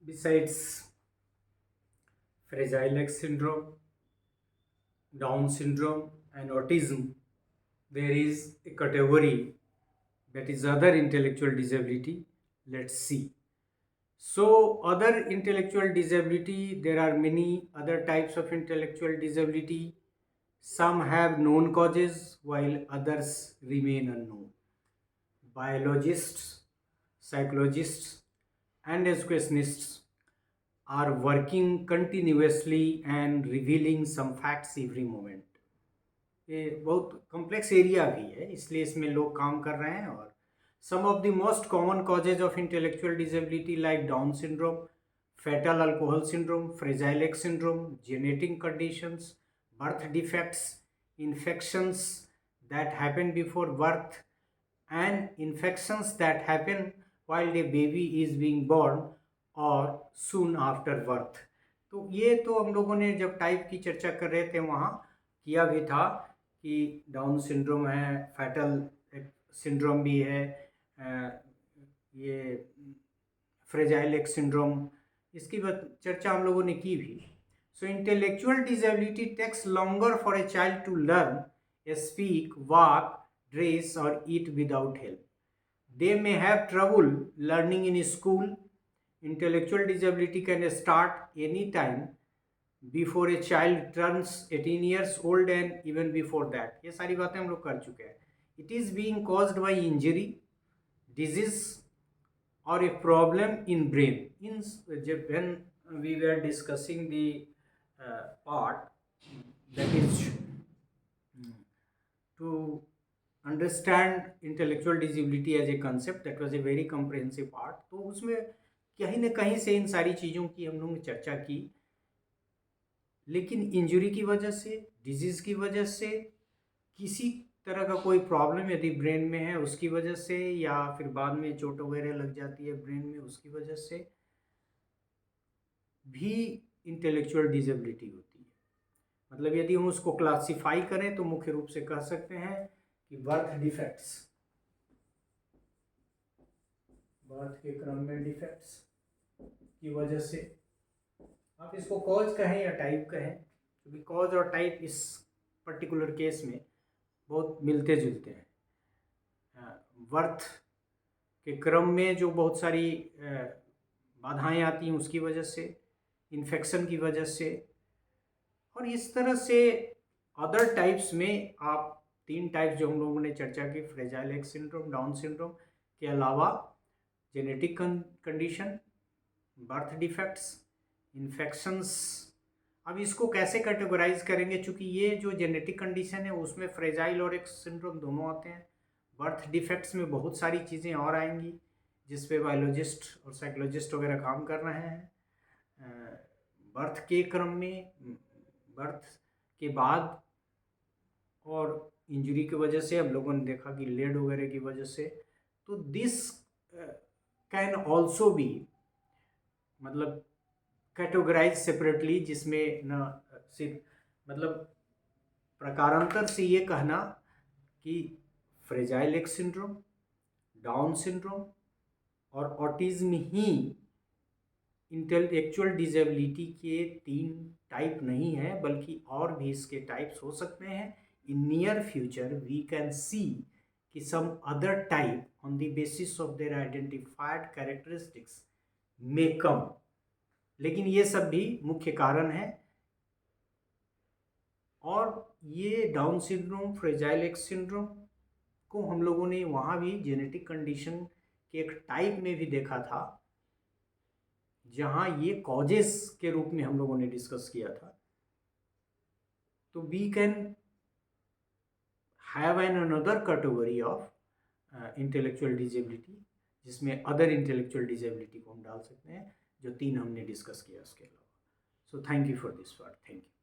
Besides Fragile X syndrome, Down syndrome, and autism, there is a category that is other intellectual disability. Let's see. So, other intellectual disability, there are many other types of intellectual disability. Some have known causes while others remain unknown. Biologists, psychologists, and educationists are working continuously and revealing some facts every moment. ये बहुत complex area भी है, इसलिए इसमें लोग काम कर रहे हैं। और some of the most common causes of intellectual disability like down syndrome, fetal alcohol syndrome, fragile X syndrome, genetic conditions, birth defects, infections that happen before birth, and infections that happen while the baby is being born or soon after birth। तो ये तो हम लोगों ने जब type की चर्चा कर रहे थे वहाँ किया भी था कि डाउन सिंड्रोम है, फैटल सिंड्रोम भी है, ये फ्रेजाइल एक्स सिंड्रोम, इसकी चर्चा हम लोगों ने की भी। So intellectual disability takes longer for a child to learn, speak, walk, dress, or eat without help. They may have trouble learning in school. Intellectual disability can start anytime before a child turns 18 years old and even before that. ये सारी बातें हम लोग कर चुके हैं। It is being caused by injury, disease, or a problem in brain. When we were discussing the part that is to understand intellectual disability as a concept, that was a very comprehensive part। तो उसमें कहीं ना कहीं से इन सारी चीज़ों की हम लोग ने चर्चा की, लेकिन इंजरी की वजह से, डिजीज़ की वजह से, किसी तरह का कोई प्रॉब्लम यदि ब्रेन में है उसकी वजह से, या फिर बाद में चोट वगैरह लग जाती है ब्रेन में उसकी वजह से भी इंटेलेक्चुअल डिसेबिलिटी होती है। मतलब यदि हम उसको क्लासिफाई करें तो मुख्य रूप से कह सकते हैं कि बर्थ डिफेक्ट्स, बर्थ के क्रम में डिफेक्ट्स की वजह से, आप इसको कॉज कहें या टाइप कहें, क्योंकि कॉज और टाइप इस पर्टिकुलर केस में बहुत मिलते जुलते हैं। बर्थ के क्रम में जो बहुत सारी बाधाएं आती हैं उसकी वजह से, इन्फेक्शन की वजह से, और इस तरह से अदर टाइप्स में आप तीन टाइप्स जो हम लोगों ने चर्चा की, fragile X syndrome, down syndrome के अलावा genetic condition, birth defects, infections. अब इसको कैसे कैटेगराइज करेंगे, चूँकि ये जो जेनेटिक कंडीशन है उसमें फ्रेजाइल और एक्स सिंड्रोम दोनों आते हैं। बर्थ डिफेक्ट्स में बहुत सारी चीज़ें और आएंगी जिस पे बायोलॉजिस्ट और साइकोलॉजिस्ट वगैरह काम कर रहे हैं। बर्थ के क्रम में, बर्थ के बाद, और इंजरी की वजह से हम लोगों ने देखा कि लेड वगैरह की वजह से। तो दिस कैन ऑल्सो बी मतलब कैटेगराइज सेपरेटली, जिसमें न सिर्फ मतलब प्रकारांतर से ये कहना कि fragile X syndrome, down syndrome और ऑटिज्म ही इंटेलेक्चुअल डिसेबिलिटी के तीन टाइप नहीं है, बल्कि और भी इसके टाइप्स हो सकते हैं। In near future we can see कि some other type on the basis of their identified characteristics may come, लेकिन ये सब भी मुख्य कारण है। और ये Down syndrome, fragile X syndrome को हम लोगों ने वहाँ भी जेनेटिक कंडीशन के एक टाइप में भी देखा था, जहाँ ये कॉजेस के रूप में हम लोगों ने डिस्कस किया था। तो we can have an another category of intellectual disability, जिसमें अदर इंटेलेक्चुअल डिसेबिलिटी को हम डाल सकते हैं, जो तीन हमने डिस्कस किया उसके अलावा। So thank you for this part, thank you.